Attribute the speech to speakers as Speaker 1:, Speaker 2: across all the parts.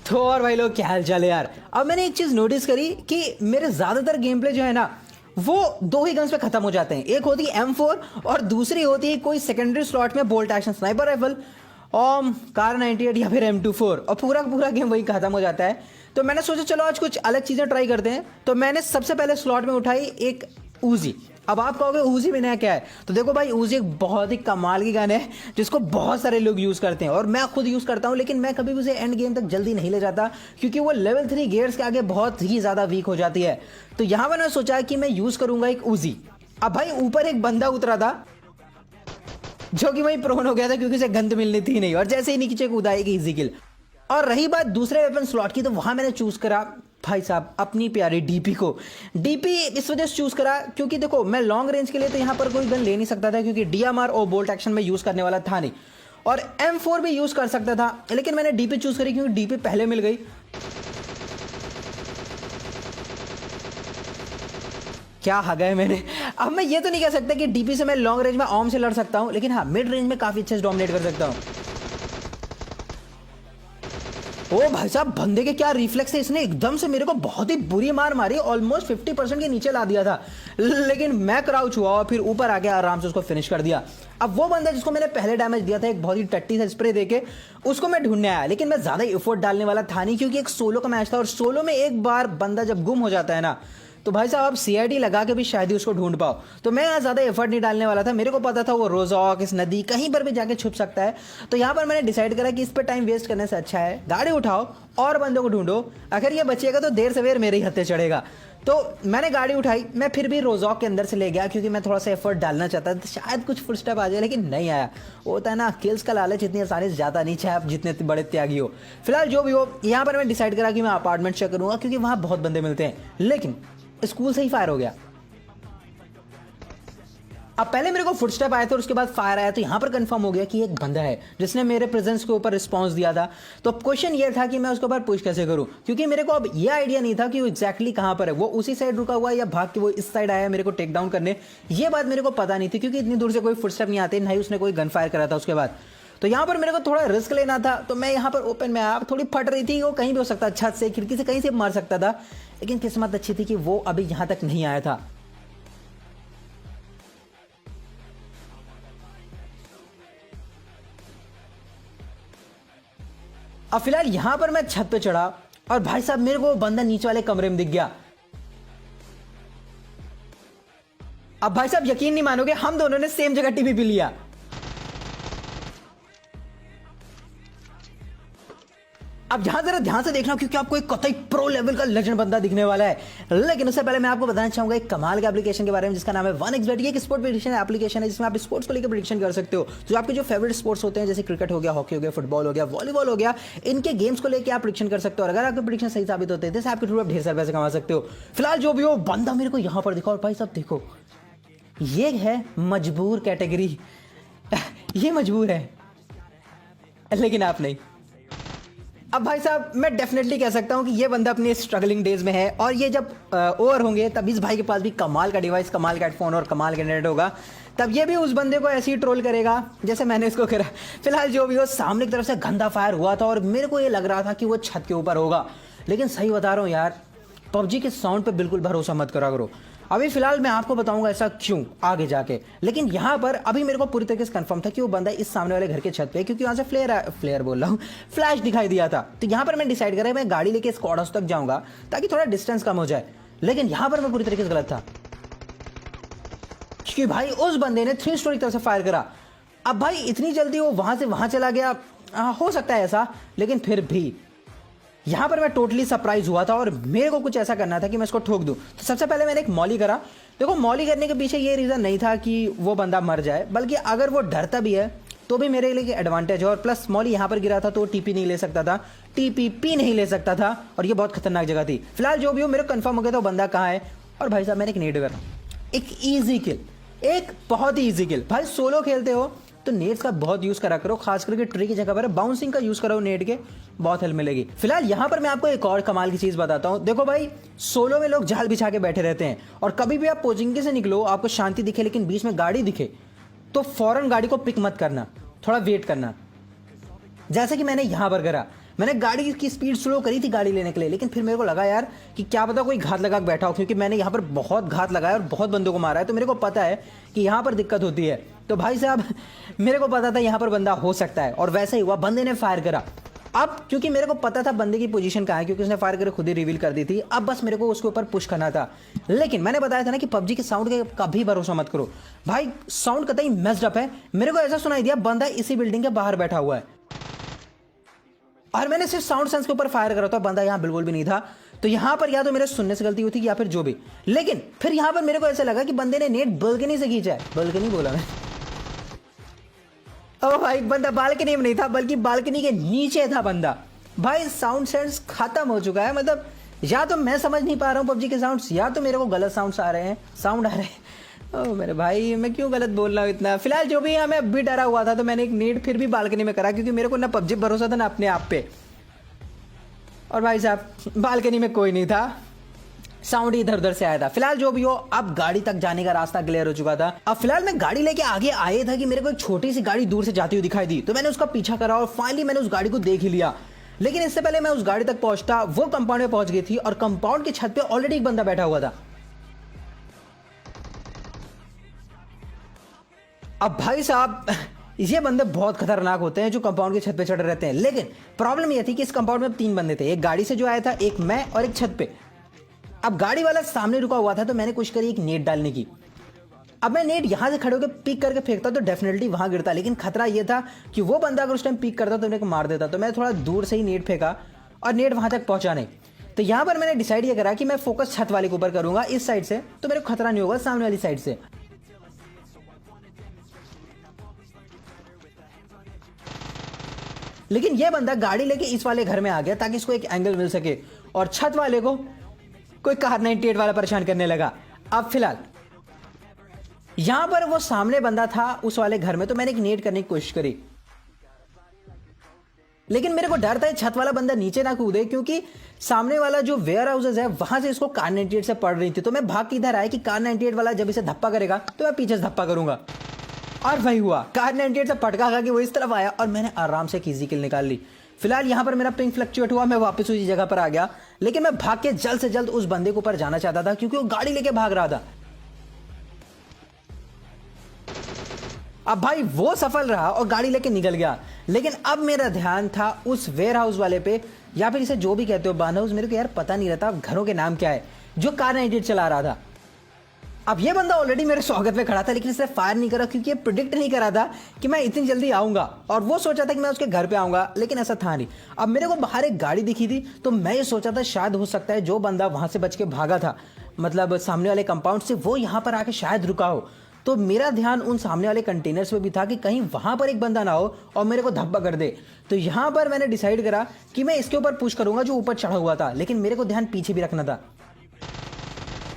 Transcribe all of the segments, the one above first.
Speaker 1: तो और भाई लोग क्या हाल चाल है यार। अब मैंने एक चीज नोटिस करी कि मेरे ज्यादातर गेम प्ले जो है ना वो दो ही गन्स पे खत्म हो जाते हैं। एक होती है M4 और दूसरी होती है कोई सेकेंडरी स्लॉट में बोल्ट एक्शन स्नाइपर राइफल और कार 98 या फिर M24 और पूरा पूरा गेम वही खत्म हो जाता है। तो मैंने सोचा चलो आज कुछ अलग चीजें ट्राई करते हैं। तो मैंने सबसे पहले स्लॉट में उठाई एक उजी। अब आप कहोगे उजी में नया क्या है, तो देखो भाई उजी एक बहुत ही कमाल की गन है जिसको बहुत सारे लोग यूज करते हैं और मैं खुद यूज करता हूं, लेकिन मैं कभी भी उसे एंड गेम तक जल्दी नहीं ले जाता क्योंकि वो लेवल 3 गियर्स के आगे बहुत ही ज्यादा वीक हो जाती है। तो यहां पर मैं सोचा कि मैं यूज करूंगा एक उजी। अब भाई ऊपर एक बंदा उतरा था जो कि वही प्रोन हो गया था क्योंकि उसे गंद मिलनी थी नहीं, और जैसे ही नीचे कूदा एक इजी किल। और रही बात दूसरे वेपन स्लॉट की, तो वहां मैंने चूज करा भाई साहब अपनी प्यारी डीपी को। डीपी इस वजह से चूज करा क्योंकि देखो मैं लॉन्ग रेंज के लिए तो यहां पर कोई गन ले नहीं सकता था क्योंकि डीएमआर और बोल्ट एक्शन में यूज करने वाला था नहीं, और M4 भी यूज कर सकता था, लेकिन मैंने डीपी चूज करी क्योंकि डीपी पहले मिल गई। क्या आ गए मैंने। अब मैं ये तो नहीं कह सकता कि डीपी से मैं लॉन्ग रेंज में आर्म से लड़ सकता हूं, लेकिन हाँ मिड रेंज में काफी अच्छे से डोमिनेट कर सकता हूं। ओ भाई साहब बंदे के क्या रिफ्लेक्स है, इसने एकदम से मेरे को बहुत ही बुरी मार मारी, ऑलमोस्ट 50% के नीचे ला दिया था, लेकिन मैं क्राउच हुआ और फिर ऊपर आके आराम से उसको फिनिश कर दिया। अब वो बंदा जिसको मैंने पहले डैमेज दिया था एक बहुत ही टट्टी सा स्प्रे देके, उसको मैं ढूंढने आया, लेकिन मैं ज्यादा एफर्ट डालने वाला था नहीं क्योंकि एक सोलो का मैच था और सोलो में एक बार बंदा जब गुम हो जाता है ना तो भाई साहब आप CID लगा के भी शायद ही उसको ढूंढ पाओ। तो मैं यहाँ ज्यादा एफर्ट नहीं डालने वाला था, मेरे को पता था वो रोजॉक इस नदी कहीं पर भी जाके छुप सकता है। तो यहाँ पर मैंने डिसाइड करा कि इस पर टाइम वेस्ट करने से अच्छा है गाड़ी उठाओ और बंदों को ढूंढो, अगर ये बचेगा तो देर सवेर मेरे ही हत्थे चढ़ेगा। तो मैंने गाड़ी उठाई, मैं फिर भी रोजॉक के अंदर से ले गया क्योंकि मैं थोड़ा सा एफर्ट डालना चाहता था, शायद कुछ फुल स्टेप आ जाए, लेकिन नहीं आया। वो होता है ना किल्स का लालच इतनी आसानी से जाता नहीं, चाहे आप जितने बड़े त्यागी हो। फिलहाल जो भी हो, यहाँ पर मैं डिसाइड करा कि मैं अपार्टमेंट चेक करूंगा क्योंकि वहां बहुत बंदे मिलते हैं, लेकिन स्कूल से ही फायर हो गया। अब पहले मेरे को फुटस्टेप आया था और उसके बाद फायर आया, तो यहां पर कंफर्म हो गया कि एक बंदा है जिसने मेरे प्रेजेंस के ऊपर रिस्पांस दिया था। तो अब क्वेश्चन ये था कि मैं उसके ऊपर पुश कैसे करूं, क्योंकि मेरे को अब ये आइडिया नहीं था कि वो एग्जैक्टली कहां पर है, वो उसी साइड रुका हुआ है या भाग के वो इस साइड आया मेरे को टेक डाउन करने। ये बात मेरे को पता नहीं थी क्योंकि इतनी दूर से कोई फुटस्टेप नहीं आते, ना ही उसने कोई गन फायर करा था उसके बाद। तो यहाँ पर मेरे को थोड़ा रिस्क लेना था, तो मैं यहाँ पर ओपन में आया, थोड़ी फट रही थी, वो कहीं भी हो सकता, छत से खिड़की से कहीं से मार सकता था, लेकिन किस्मत अच्छी थी कि वो अभी यहां तक नहीं आया था। अब फिलहाल यहां पर मैं छत पे चढ़ा और भाई साहब मेरे को बंदा नीचे वाले कमरे में दिख गया। अब भाई साहब यकीन नहीं मानोगे, हम दोनों ने सेम जगह टीवी भी लिया। अब यहां जरा ध्यान से देखना क्योंकि आपको एक कतई प्रो लेवल का लेजेंड बंदा दिखने वाला है, लेकिन उससे पहले मैं आपको बताना चाहूंगा एक कमाल के एप्लीकेशन के बारे में जिसका नाम है 1xBet। ये एक स्पोर्ट प्रेडिक्शन एप्लीकेशन है जिसमें आप स्पोर्ट्स को लेकर प्रेडिक्शन कर सकते हो। जो आपके जो फेवरेट स्पोर्ट्स होते हैं जैसे क्रिकेट हो गया, हॉकी हो गया, फुटबॉल हो गया, वॉलीबॉल हो गया, इनके गेम्स को लेकर आप प्रेडिक्शन कर सकते हो, और अगर आपके प्रेडिक्शन सही साबित होते हैं तो आपके थ्रू आप ढेर सारे पैसे कमा सकते हो। फिलहाल जो भी हो, बंदा मेरे को यहां पर दिखा और भाई साहब देखो ये है मजबूर कैटेगरी। ये मजबूर है लेकिन आप नहीं। अब भाई साहब मैं डेफिनेटली कह सकता हूं कि ये बंदा अपने स्ट्रगलिंग डेज में है, और ये जब ओवर होंगे तब इस भाई के पास भी कमाल का डिवाइस, कमाल का हेडफोन और कमाल का नेट होगा, तब ये भी उस बंदे को ऐसे ही ट्रोल करेगा जैसे मैंने इसको करा। फिलहाल जो भी हो, सामने की तरफ से गंदा फायर हुआ था और मेरे को ये लग रहा था कि वो छत के ऊपर होगा, लेकिन सही बता रहा हूँ यार, PUBG के साउंड पे बिल्कुल भरोसा मत करा करो। अभी फिलहाल मैं आपको बताऊंगा ऐसा क्यों आगे जाके, लेकिन यहां पर अभी मेरे को पूरी तरीके से कंफर्म था कि वो बंदा इस सामने वाले घर के छत पे, क्योंकि वहां से फ्लेयर बोल रहा हूं, फ्लैश दिखाई दिया था। तो यहां पर मैं डिसाइड करा मैं गाड़ी लेके स्क्वाड हाउस तक जाऊंगा ताकि थोड़ा डिस्टेंस कम हो जाए, लेकिन यहां पर मैं पूरी तरीके से गलत था क्योंकि भाई उस बंदे ने 3 स्टोरी की तरफ से फायर करा। अब भाई इतनी जल्दी वो वहां से वहां चला गया, हो सकता है ऐसा, लेकिन फिर भी यहां पर मैं टोटली सरप्राइज हुआ था और मेरे को कुछ ऐसा करना था कि मैं इसको ठोक दूं। तो सबसे पहले मैंने एक मॉली करा। देखो मॉली करने के पीछे ये रीजन नहीं था कि वो बंदा मर जाए, बल्कि अगर वो डरता भी है तो भी मेरे लिए एडवांटेज है, और प्लस मॉली यहां पर गिरा था तो TP नहीं ले सकता था, TPP नहीं ले सकता था, और ये बहुत खतरनाक जगह थी। फिलहाल जो भी हो, मेरे को कंफर्म हो गया था वो बंदा कहां है, और भाई साहब मैंने एक नेड करा, एक ईजी किल, एक बहुत ही ईजी किल। भाई सोलो खेलते हो तो नेट्स का बहुत यूज करा करो, खास करके ट्री की जगह पर बाउंसिंग का यूज करो नेट के, बहुत हेल्प मिलेगी। फिलहाल यहां पर मैं आपको एक और कमाल की चीज बताता हूं। देखो भाई सोलो में लोग जाल बिछा के बैठे रहते हैं, और कभी भी आप पोजिंग से निकलो, आपको शांति दिखे लेकिन बीच में गाड़ी दिखे तो फौरन गाड़ी को पिक मत करना, थोड़ा वेट करना, जैसे कि मैंने यहां पर करा। मैंने गाड़ी की स्पीड स्लो करी थी गाड़ी लेने के लिए, लेकिन फिर मेरे को लगा यार कि क्या पता कोई घात लगा के बैठा हो, क्योंकि मैंने यहाँ पर बहुत घात लगाया और बहुत बंदों को मारा है, तो मेरे को पता है कि यहाँ पर दिक्कत होती है। तो भाई साहब मेरे को पता था यहाँ पर बंदा हो सकता है, और वैसा ही हुआ, बंदे ने फायर करा। अब क्योंकि मेरे को पता था बंदे की पोजीशन कहाँ है, क्योंकि उसने फायर करके खुद ही रिवील कर दी थी, अब बस मेरे को उसके ऊपर पुश करना था। लेकिन मैंने बताया था ना कि पबजी के साउंड के कभी भरोसा मत करो भाई, साउंड कतई मेस्ड अप है। मेरे को ऐसा सुनाई दिया बंदा इसी बिल्डिंग के बाहर बैठा हुआ है, और मैंने सिर्फ साउंड सेंस के ऊपर फायर करा था, बंदा यहाँ बिल्कुल भी नहीं था। तो यहाँ पर या तो मेरे सुनने से गलती हुई थी या फिर जो भी, लेकिन फिर यहाँ पर मेरे को ऐसा लगा कि बंदे ने नेट बालकनी से खींचा है। बालकनी बोला मैं, ओ भाई बंदा बालकनी में नहीं था, बल्कि बालकनी के नीचे था बंदा। भाई साउंड सेंस खत्म हो चुका है, मतलब या तो मैं समझ नहीं पा रहा हूँ पबजी के साउंड्स, या तो मेरे को गलत साउंड्स आ रहे हैं, साउंड आ रहे हैं। ओ मेरे भाई मैं क्यों गलत बोल रहा हूँ इतना। फिलहाल जो भी है, मैं अभी डरा हुआ था, तो मैंने एक नेट फिर भी बालकनी में करा, क्योंकि मेरे को ना पबजी भरोसा था ना अपने आप पे। और भाई साहब बालकनी में कोई नहीं था, साउंड इधर उधर से आया था। फिलहाल जो भी हो, अब गाड़ी तक जाने का रास्ता क्लियर हो चुका था। अब फिलहाल मैं गाड़ी लेके आगे आया था कि मेरे को एक छोटी सी गाड़ी दूर से जाती हुई दिखाई दी, तो मैंने उसका पीछा करा और फाइनली मैंने उस गाड़ी को देख ही लिया। लेकिन इससे पहले मैं उस गाड़ी तक पहुंचता, वो कंपाउंड में पहुंच गई थी, और कंपाउंड की छत पे ऑलरेडी एक बंदा बैठा हुआ था। अब भाई साहब ये बंदे बहुत खतरनाक होते हैं जो कंपाउंड की छत पे चढ़े रहते हैं, लेकिन प्रॉब्लम यह थी कि इस कंपाउंड में 3 बंदे थे, एक गाड़ी से जो आया था, एक मैं और एक छत पे। अब गाड़ी वाला सामने रुका हुआ था, तो मैंने कोशिश करी एक नेट डालने की। अब मैं नेट यहां से खड़े होकर पिक करके फेंकता तो डेफिनेटली वहां गिरता, लेकिन खतरा यह था कि वो बंदा अगर उस टाइम पिक करता तो मेरे को मार देता। तो मैं थोड़ा दूर से ही नेट फेंका और नेट वहां तक पहुंचा नहीं। तो यहां पर मैंने डिसाइड ये करा कि मैं फोकस छत वाले के ऊपर करूंगा, इस साइड से, तो मेरे को खतरा नहीं होगा सामने वाली साइड से। लेकिन यह बंदा गाड़ी लेके इस वाले घर में आ गया ताकि इसको एक एंगल मिल सके, और छत वाले को कोई कार 98 वाला परेशान करने लगा। अब फिलहाल यहां पर वो सामने बंदा था उस वाले घर में, तो मैंने एक नेट करने की कोशिश करी, लेकिन मेरे को डर था छत वाला बंदा नीचे ना कूदे, क्योंकि सामने वाला जो वेयर हाउसेज है वहां से इसको कार 98 से पड़ रही थी। तो मैं भाग के इधर आया कि कार 98 वाला जब इसे धप्पा करेगा तो मैं पीछे से धप्पा करूंगा, और वही हुआ, कार 98 से पटका खा के वो इस तरफ आया और मैंने आराम से इजी किल निकाल ली। फिलहाल यहाँ पर मेरा पिंग फ्लक्चुएट हुआ, मैं वापस उसी जगह पर आ गया, लेकिन मैं भाग के जल्द से जल्द उस बंदे के ऊपर जाना चाहता था, क्योंकि वो गाड़ी लेके भाग रहा था। अब भाई वो सफल रहा और गाड़ी लेके निकल गया, लेकिन अब मेरा ध्यान था उस वेयर हाउस वाले पे, या फिर इसे जो भी कहते हो बान हाउस, मेरे को यार पता नहीं रहता घरों के नाम क्या है, जो कार 98 चला रहा था। अब ये बंदा ऑलरेडी मेरे स्वागत में खड़ा था, लेकिन इसने फायर नहीं करा, क्योंकि ये प्रिडिक्ट नहीं करा था कि मैं इतनी जल्दी आऊंगा, और वो सोचा था कि मैं उसके घर पे आऊंगा, लेकिन ऐसा था नहीं। अब मेरे को बाहर एक गाड़ी दिखी थी, तो मैं ये सोचा था शायद हो सकता है जो बंदा वहां से बच के भागा था, मतलब सामने वाले कंपाउंड से, वो यहाँ पर आके शायद रुका हो। तो मेरा ध्यान उन सामने वाले कंटेनर्स पे भी था कि कहीं वहां पर एक बंदा ना हो और मेरे को धब्बा कर दे। तो यहाँ पर मैंने डिसाइड करा कि मैं इसके ऊपर पुश करूंगा जो ऊपर चढ़ा हुआ था, लेकिन मेरे को ध्यान पीछे भी रखना था।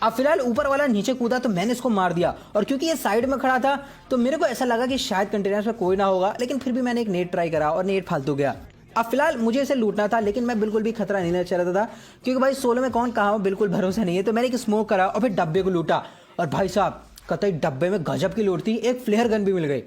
Speaker 1: अब फिलहाल ऊपर वाला नीचे कूदा, तो मैंने इसको मार दिया, और क्योंकि ये साइड में खड़ा था तो मेरे को ऐसा लगा कि शायद कंटेनर्स में कोई ना होगा, लेकिन फिर भी मैंने एक नेट ट्राई करा और नेट फालतू गया। अब फिलहाल मुझे इसे लूटना था, लेकिन मैं बिल्कुल भी खतरा नहीं चल रहा था, क्योंकि भाई सोलो में कौन कहाँ हो बिल्कुल भरोसा नहीं है। तो मैंने एक स्मोक करा और फिर डब्बे को लूटा, और भाई साहब कतई डब्बे में गजब की लूट थी, एक फ्लेयर गन भी मिल गई।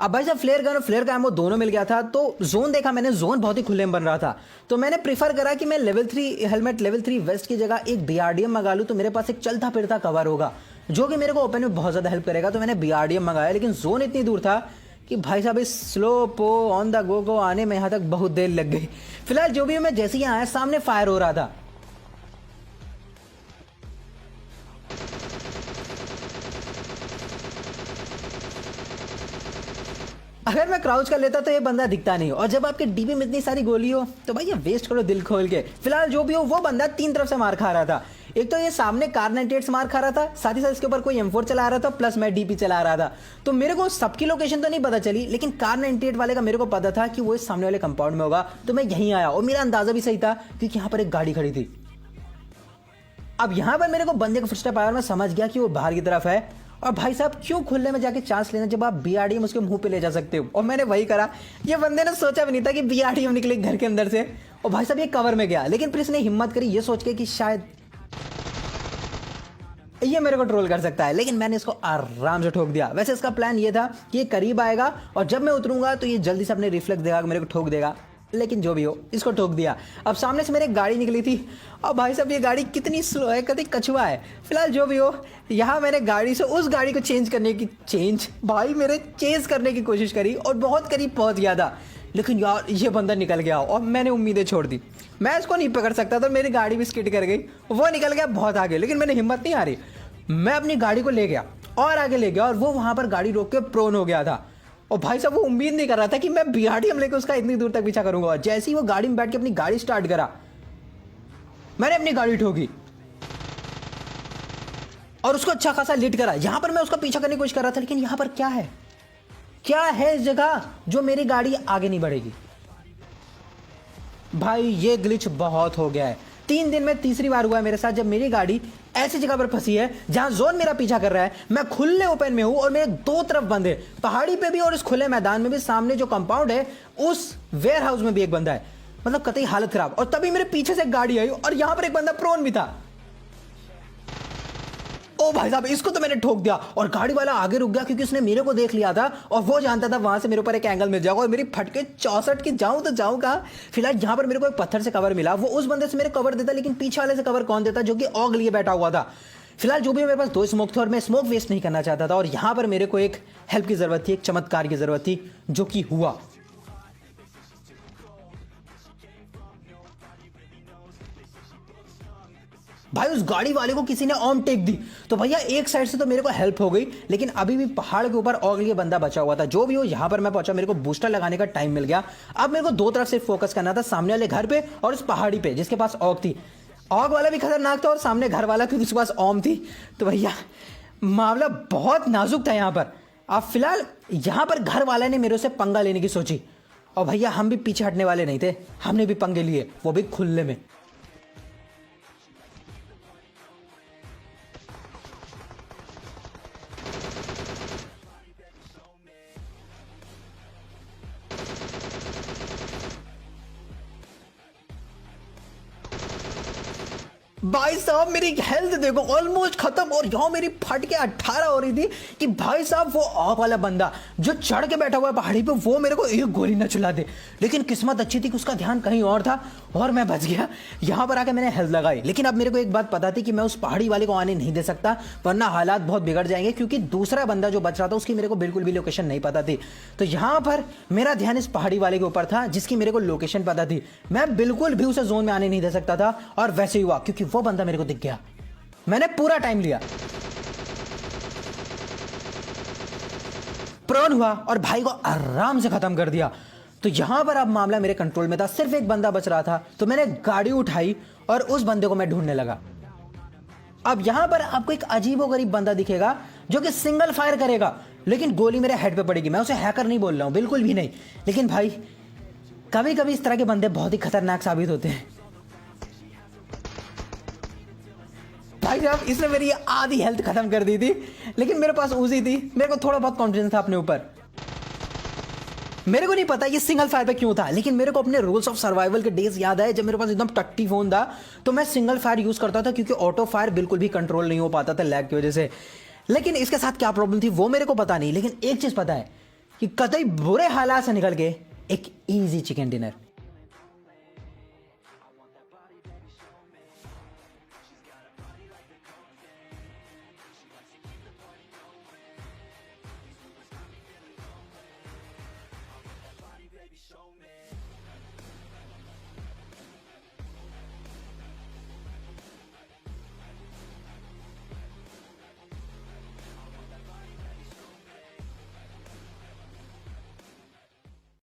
Speaker 1: अब भाई साहब फ्लेयर गन और फ्लेयर का एमो दोनों मिल गया था, तो जोन देखा मैंने, जोन बहुत ही खुले में बन रहा था, तो मैंने प्रीफर करा कि मैं लेवल 3 हेलमेट, लेवल 3 वेस्ट की जगह एक बीआरडीएम मंगा लूँ, तो मेरे पास एक चलता फिरता कवर होगा जो कि मेरे को ओपन में बहुत ज़्यादा हेल्प करेगा। तो मैंने बीआरडीएम मंगाया, लेकिन जोन इतनी दूर था कि भाई साहब इस स्लो पो ऑन द गो को आने में यहाँ तक बहुत देर लग गई। फिलहाल जो भी मैं जैसे ही आया, सामने फायर हो रहा था। अगर मैं क्राउच कर लेता तो ये बंदा दिखता नहीं, और जब आपके डीबी में इतनी सारी गोली हो तो भाई ये वेस्ट करो दिल खोल के। फिलहाल जो भी हो, वो बंदा 3 तरफ से मार खा रहा था। एक तो ये सामने कार 98 से मार खा रहा था, साथ ही साथ इसके ऊपर कोई M4 चला रहा था, प्लस मैं डीपी चला रहा था। तो मेरे को सबकी लोकेशन तो नहीं पता चली, लेकिन कार 98 वाले का मेरे को पता था कि वो इस सामने वाले कंपाउंड में होगा, तो मैं यहीं आया, और मेरा अंदाजा भी सही था क्योंकि यहाँ पर एक गाड़ी खड़ी थी। अब यहाँ पर मेरे को बंदे का फुटस्टेप आया और मैं समझ गया कि वो बाहर की तरफ है। और भाई साहब क्यों खुले में जाके चांस लेना जब आप बीआरडीएम उसके मुंह पे ले जा सकते हो, और मैंने वही करा। ये बंदे ने सोचा भी नहीं था कि बीआरडीएम निकले घर के अंदर से, और भाई साहब ये कवर में गया, लेकिन फिर इसने हिम्मत करी ये सोच के कि शायद ये मेरे को ट्रोल कर सकता है, लेकिन मैंने इसको आराम से ठोक दिया। वैसे इसका प्लान ये था कि ये करीब आएगा और जब मैं उतरूंगा तो ये जल्दी से अपने रिफ्लेक्स देगा, मेरे को ठोक देगा, लेकिन जो भी हो इसको ठोक दिया। अब सामने से मेरे एक गाड़ी निकली थी, अब भाई साहब ये गाड़ी कितनी स्लो है, कभी कछुआ है। फिलहाल जो भी हो, यहाँ मैंने गाड़ी से उस गाड़ी को भाई मेरे चेंज करने की कोशिश करी और बहुत करीब पहुँच गया था, लेकिन यार ये बंदा निकल गया और मैंने उम्मीदें छोड़ दी। मैं इसको नहीं पकड़ सकता था, मेरी गाड़ी भी स्किड कर गई, वो निकल गया बहुत आगे, लेकिन मैंने हिम्मत नहीं हारी। मैं अपनी गाड़ी को ले गया और आगे ले गया और वो वहाँ पर गाड़ी रोक के प्रोन हो गया था। और भाई साहब वो उम्मीद नहीं कर रहा था कि मैं BRDM लेकर उसका इतनी दूर तक पीछा करूंगा। जैसे ही वो गाड़ी में बैठ के अपनी गाड़ी स्टार्ट करा, मैंने अपनी गाड़ी ठोकी और उसको अच्छा खासा लिट करा। यहां पर मैं उसका पीछा करने की कोशिश कर रहा था, लेकिन यहां पर क्या है इस जगह जो मेरी गाड़ी आगे नहीं बढ़ेगी। भाई ये ग्लिच बहुत हो गया है। 3 दिन में तीसरी बार हुआ है मेरे साथ जब मेरी गाड़ी ऐसी जगह पर फंसी है जहां जोन मेरा पीछा कर रहा है, मैं खुले ओपन में हूं और मेरे 2 तरफ बंद है, पहाड़ी पे भी और इस खुले मैदान में भी। सामने जो कंपाउंड है उस वेयर हाउस में भी एक बंदा है, मतलब कतई हालत खराब। और तभी मेरे पीछे से एक गाड़ी आई और यहां पर एक बंदा प्रोन भी था। ओ भाई साहब इसको तो मैंने ठोक दिया और गाड़ी वाला आगे रुक गया क्योंकि उसने मेरे को देख लिया था और वो जानता था वहां से मेरे ऊपर एक एंगल मिल जाएगा और मेरी फटके 64 की जाऊं तो जाऊं कहां। फिलहाल यहां पर मेरे को एक पत्थर से कवर मिला, वो उस बंदे से मेरे कवर देता, लेकिन पीछे वाले से कवर कौन देता जो कि ऑग लिए बैठा हुआ था। फिलहाल जो भी मेरे पास 2 स्मोक थे और मैं स्मोक वेस्ट नहीं करना चाहता था और यहां पर मेरे को एक हेल्प की जरूरत थी, एक चमत्कार की जरूरत थी, जो कि हुआ। भाई उस गाड़ी वाले को किसी ने ऑन टेक दी, तो भैया एक साइड से तो मेरे को हेल्प हो गई, लेकिन अभी भी पहाड़ के ऊपर ऑग लिए बंदा बचा हुआ था। जो भी हो यहां पर मैं पहुंचा, मेरे को बूस्टर लगाने का टाइम मिल गया। अब मेरे को 2 तरफ से फोकस करना था, सामने वाले घर पे और उस पहाड़ी पे जिसके पास ऑग थी। ऑग वाला भी खतरनाक था और सामने घर वाला क्योंकि उसके पास ऑम थी, तो भैया मामला बहुत नाजुक था यहां पर। अब फिलहाल यहां पर घर वाले ने मेरे से पंगा लेने की सोची और भैया हम भी पीछे हटने वाले नहीं थे, हमने भी पंगे लिए, वो भी खुले में। भाई साहब मेरी हेल्थ देखो ऑलमोस्ट खत्म और यहां मेरी फट के 18 हो रही थी कि भाई साहब वो ऑफ वाला बंदा जो चढ़ के बैठा हुआ है पहाड़ी पे, वो मेरे को एक गोली न चला दे। लेकिन किस्मत अच्छी थी कि उसका ध्यान कहीं और था और मैं बच गया। यहां पर आके मैंने हेल्थ लगाई, लेकिन अब मेरे को एक बात पता थी कि मैं उस पहाड़ी वाले को आने नहीं दे सकता, वरना हालात बहुत बिगड़ जाएंगे, क्योंकि दूसरा बंदा जो बच रहा था उसकी मेरे को बिल्कुल भी लोकेशन नहीं पता थी। तो यहां पर मेरा ध्यान इस पहाड़ी वाले के ऊपर था जिसकी मेरे को लोकेशन पता थी। मैं बिल्कुल भी उसे जोन में आने नहीं दे सकता था और वैसे ही हुआ, क्योंकि वो बंदा मेरे को दिख गया। मैंने पूरा टाइम लिया, प्रोन हुआ और भाई को आराम से खत्म कर दिया। तो यहां पर अब मामला मेरे कंट्रोल में था, सिर्फ एक बंदा बच रहा था, तो मैंने गाड़ी उठाई और उस बंदे को मैं ढूंढने लगा। अब यहां पर आपको एक अजीबोगरीब बंदा दिखेगा जो कि सिंगल फायर करेगा, लेकिन गोली मेरे हेड पे पड़ेगी। मैं उसे हैकर नहीं बोल रहा हूं, बिल्कुल भी नहीं, लेकिन भाई कभी कभी इस तरह के बंदे बहुत ही खतरनाक साबित होते हैं। भाई साहब इसने मेरी आधी हेल्थ खत्म कर दी थी, लेकिन मेरे पास उजी थी, मेरे को थोड़ा बहुत कॉन्फिडेंस था अपने ऊपर। मेरे को नहीं पता ये सिंगल फायर पे क्यों था, लेकिन मेरे को अपने रूल्स ऑफ सर्वाइवल के डेज याद आए जब मेरे पास एकदम टट्टी फोन था, तो मैं सिंगल फायर यूज करता था क्योंकि ऑटो फायर बिल्कुल भी कंट्रोल नहीं हो पाता था लैग की वजह से। लेकिन इसके साथ क्या प्रॉब्लम थी वो मेरे को पता नहीं, लेकिन एक चीज पता है कि कतई बुरे हालात से निकल के एक इजी चिकन डिनर